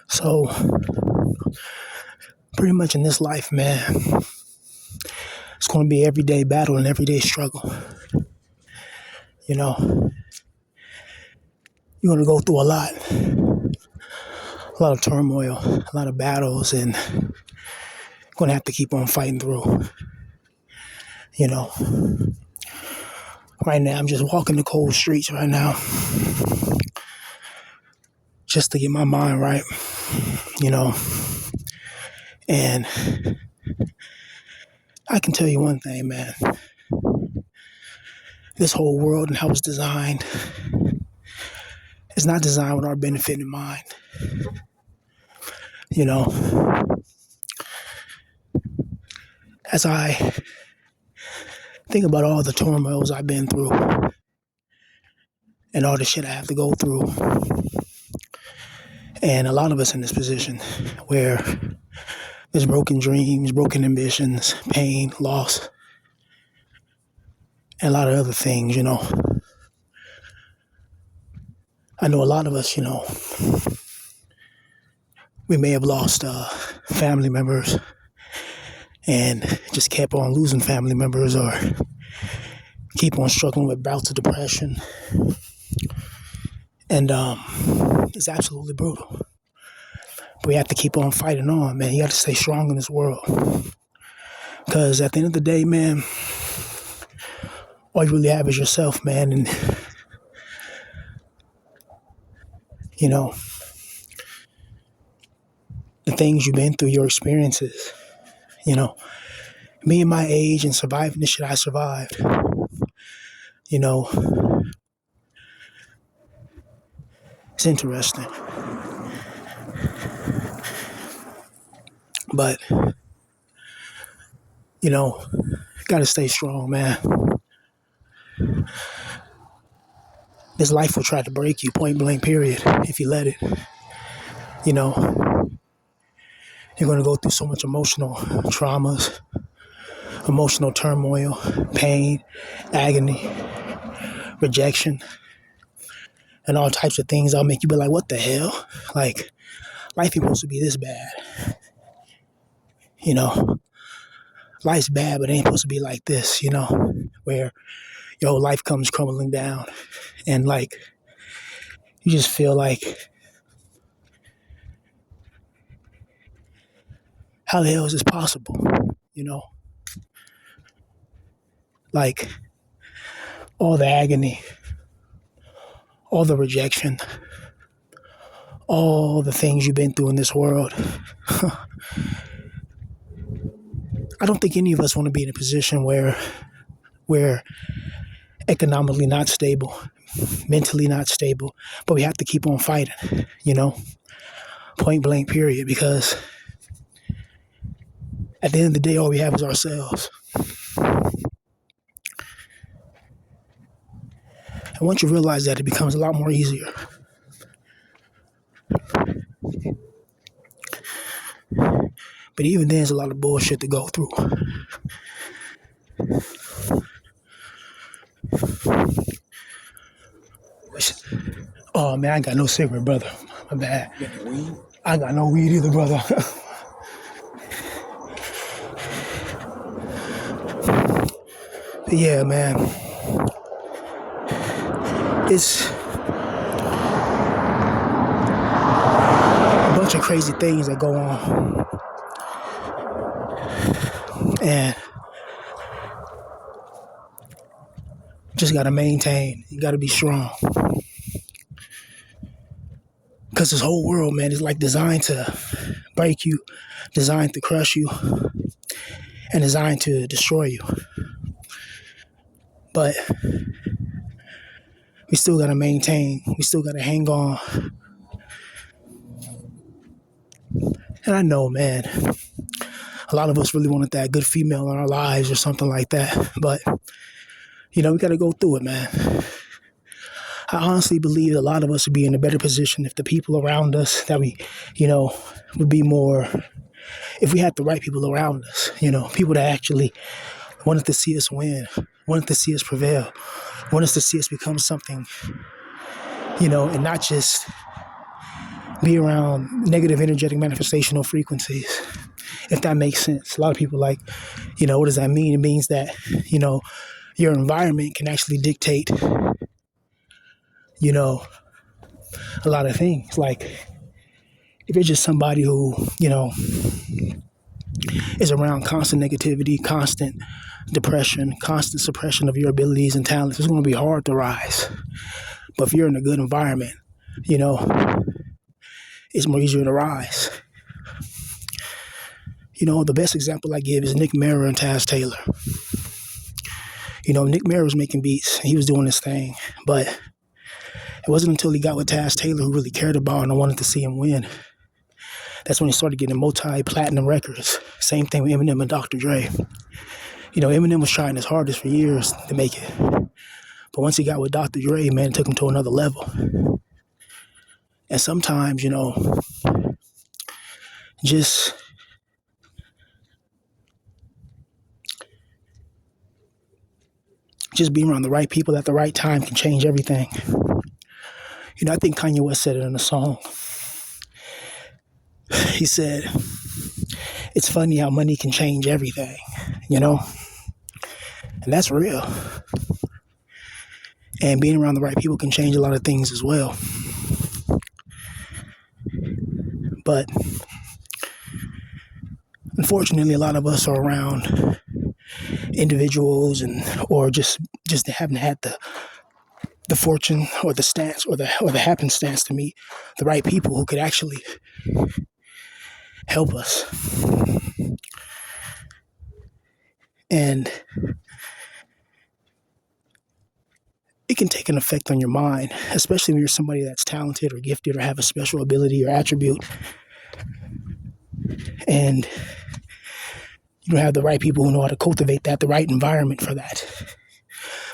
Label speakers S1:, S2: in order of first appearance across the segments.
S1: So pretty much in this life, man, it's going to be everyday battle and everyday struggle. You know, you're going to go through a lot of turmoil, a lot of battles, and going to have to keep on fighting through. You know, right now I'm just walking the cold streets right now, just to get my mind right. You know, and I can tell you one thing, man. This whole world and how it's designed is not designed with our benefit in mind. You know, as I think about all the turmoils I've been through and all the shit I have to go through, and a lot of us in this position where there's broken dreams, broken ambitions, pain, loss, and a lot of other things, I know a lot of us, we may have lost family members and just kept on losing family members or keep on struggling with bouts of depression. And it's absolutely brutal. But we have to keep on fighting on, man. You got to stay strong in this world. Because at the end of the day, man, all you really have is yourself, man. And, the things you've been through, your experiences, me and my age and surviving the shit I survived, it's interesting. But, gotta stay strong, man. This life will try to break you, point blank, period, if you let it. You're going to go through so much emotional traumas, emotional turmoil, pain, agony, rejection, and all types of things that'll make you be like, what the hell? Like, life ain't supposed to be this bad. Life's bad, but it ain't supposed to be like this, where your whole life comes crumbling down. And, like, you just feel like, how the hell is this possible? Like, all the agony, all the rejection, all the things you've been through in this world. I don't think any of us want to be in a position where we're economically not stable, mentally not stable, but we have to keep on fighting, point blank, period, because at the end of the day, all we have is ourselves. And once you realize that, it becomes a lot more easier. But even then, there's a lot of bullshit to go through. Oh, man, I ain't got no cigarette, brother. My bad.
S2: You got weed?
S1: I ain't got no weed either, brother. Yeah, man. It's a bunch of crazy things that go on. And just got to maintain. You got to be strong. Because this whole world, man, is like designed to break you, designed to crush you, and designed to destroy you. But we still got to maintain. We still got to hang on. And I know, man, a lot of us really wanted that good female in our lives or something like that. But, we got to go through it, man. I honestly believe a lot of us would be in a better position if the people around us that we, would be more, if we had the right people around us, people that actually wanted to see us win, wanted to see us prevail, wanted to see us become something, and not just be around negative energetic manifestational frequencies, if that makes sense. A lot of people like, what does that mean? It means that, your environment can actually dictate, a lot of things. Like if you're just somebody who, is around constant negativity, constant depression, constant suppression of your abilities and talents, it's going to be hard to rise. But if you're in a good environment, it's more easier to rise. The best example I give is Nick Mara and Taz Taylor. Nick Mara was making beats. He was doing his thing. But it wasn't until he got with Taz Taylor, who really cared about him and wanted to see him win. That's when he started getting multi-platinum records. Same thing with Eminem and Dr. Dre. Eminem was trying his hardest for years to make it. But once he got with Dr. Dre, man, it took him to another level. And sometimes, just being around the right people at the right time can change everything. I think Kanye West said it in a song. He said, it's funny how money can change everything, And that's real. And being around the right people can change a lot of things as well. But unfortunately, a lot of us are around individuals or just haven't had the fortune or the stance or the happenstance to meet the right people who could actually help us. And it can take an effect on your mind, especially when you're somebody that's talented or gifted or have a special ability or attribute. And you don't have the right people who know how to cultivate that, the right environment for that.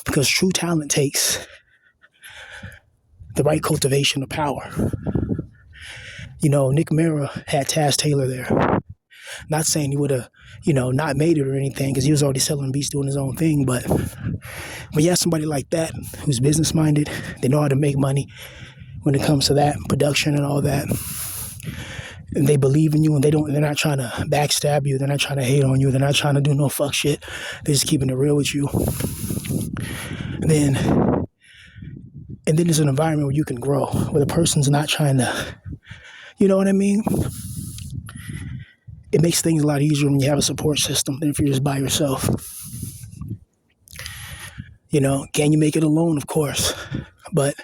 S1: Because true talent takes the right cultivation of power. Nick Mara had Taz Taylor there. Not saying he would have, not made it or anything, because he was already selling beats, doing his own thing. But when you have somebody like that who's business minded, they know how to make money when it comes to that production and all that. And they believe in you, and they're not trying to backstab you. They're not trying to hate on you. They're not trying to do no fuck shit. They're just keeping it real with you. And then there's an environment where you can grow, where the person's not trying to, you know what I mean? It makes things a lot easier when you have a support system than if you're just by yourself. Can you make it alone? Of course. But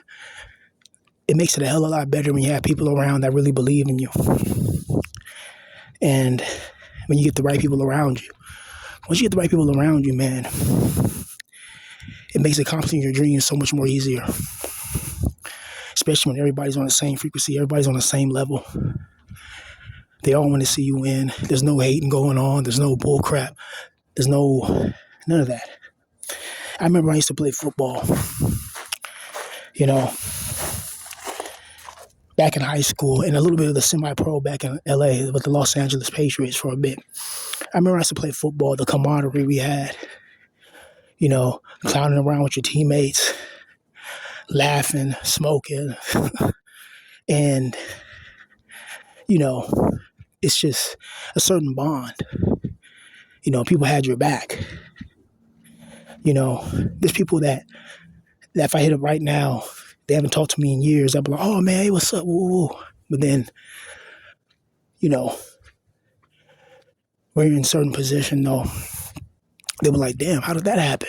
S1: it makes it a hell of a lot better when you have people around that really believe in you. And when you get the right people around you. Once you get the right people around you, man, it makes accomplishing your dreams so much more easier. Especially when everybody's on the same frequency, everybody's on the same level. They all want to see you win. There's no hating going on. There's no bull crap. There's none of that. I remember I used to play football, back in high school, and a little bit of the semi-pro back in LA with the Los Angeles Patriots for a bit. I remember I used to play football, the camaraderie we had, clowning around with your teammates, laughing, smoking, and, it's just a certain bond. People had your back. There's people that if I hit up right now, they haven't talked to me in years. I'll be like, oh man, hey, what's up? Woo. But then, when you're in a certain position, though, they'll be like, damn, how did that happen?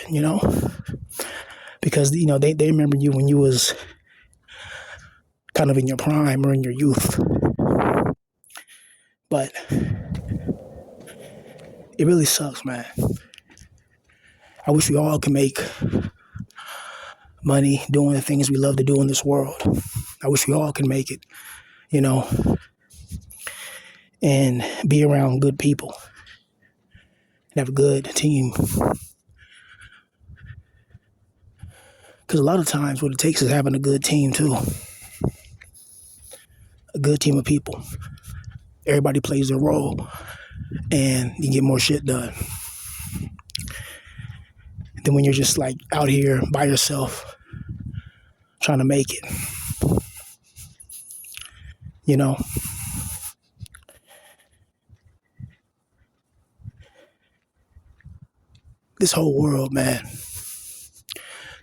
S1: Because, they remember you when you was kind of in your prime or in your youth. But it really sucks, man. I wish we all could make money doing the things we love to do in this world. I wish we all could make it, and be around good people and have a good team. Because a lot of times what it takes is having a good team too. A good team of people. Everybody plays their role and you get more shit done. Than when you're just like out here by yourself trying to make it. You know, this whole world, man,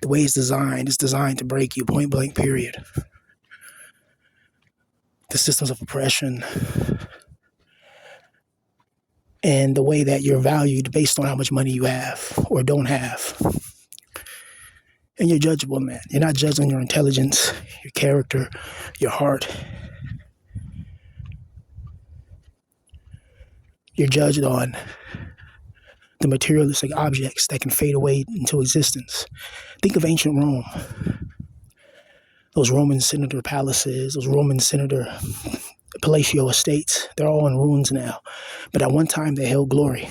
S1: the way it's designed to break you, point blank, period. The systems of oppression and the way that you're valued based on how much money you have or don't have. And you're judgeable, man. You're not judged on your intelligence, your character, your heart. You're judged on the materialistic objects that can fade away into existence. Think of ancient Rome. Those Roman senator palaces, those Roman senator palatial estates, they're all in ruins now. But at one time they held glory.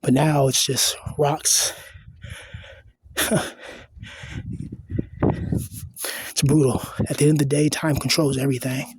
S1: But now it's just rocks. It's brutal. At the end of the day, time controls everything.